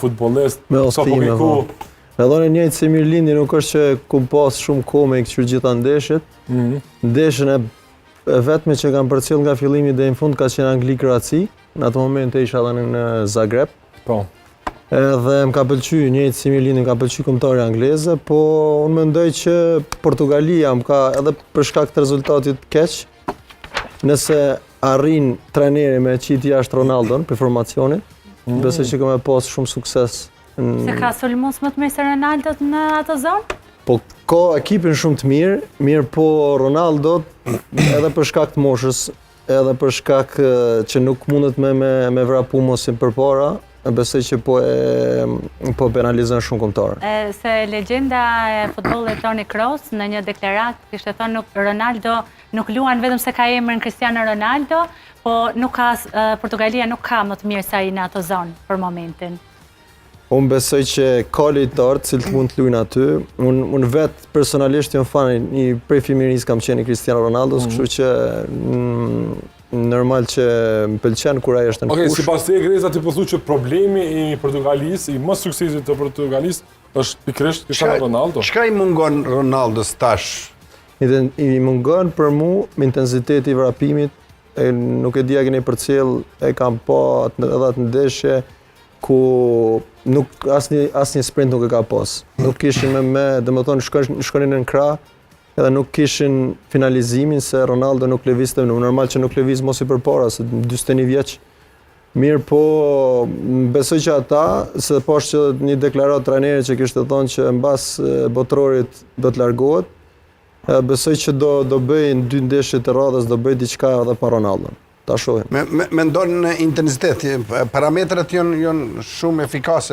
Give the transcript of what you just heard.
futbollist, Me sa po udhëtime, kiku. po. Edhe në njëjtë si Mirlindi nuk është që ku pas shumë kohë me këqyr gjitha ndeshjet. Ndeshjen e vetme që kam përcjell nga fillimi deri në fund ka qenë Angli-Kroaci. Në atë moment isha edhe në Zagreb. Po. Edhe më ka pëlqyer njëjtë si Mirlindi, më ka pëlqyer kombëtare angleze, po unë mendoj që Portugalia më ka edhe për shkak të rezultatit keq. Nëse arrin trajneri me qit jashtë Ronaldon për formacionin, besoj që ka pas shumë sukses. Se ka sulmues më të mirë se Ronaldo në atë zonë? Po ka ekipin shumë të mirë po Ronaldo edhe për shkak të moshës, edhe për shkak që nuk mundet me vrapu mos si përpara, besoj që po penalizon shumë kombëtarën. Se legjenda e futbollit Toni Kroos në një deklaratë kishte thënë Ronaldo nuk luan vetëm se ka emrin Cristiano Ronaldo, po Portugalia nuk ka më të mirë se ai në atë zonë për momentin. Unë besoj që ka lojtarë cilët mund të luajnë aty. Unë vetë personalisht jam fan prej fëmijërisë kam qenë Cristiano Ronaldo, kështu që normal që më pëlqen kur ai është në fushë. Okej, sipas te Greza ti po thu që problemi i Portugalisë, i mos suksesit të Portugalisë është pikërisht Cristiano Ronaldo. Çka i mungon Ronaldos tash? I mungon për mua me intensiteti i vrapimit. Nuk e di a keni përcjell, e kam pa edhe atë ndeshje ku nuk asnjë sprint nuk e ka pas. Nuk kishin domethënë shkonin në krah, edhe nuk kishin finalizimin se Ronaldo nuk lëvizte, normal që nuk lëviz mos i përpara se 41 vjeç. Mirë po besoj që ata, se poshtë që një deklaratë trajneri që kishte thonë që mbas botrorit do të largohet, besoj që do bëjnë 2 ndeshje të radhës, do bëj diçka edhe pa Ronaldon. Ta shohim. Mendon në intensitet, parametrat janë shumë efikase.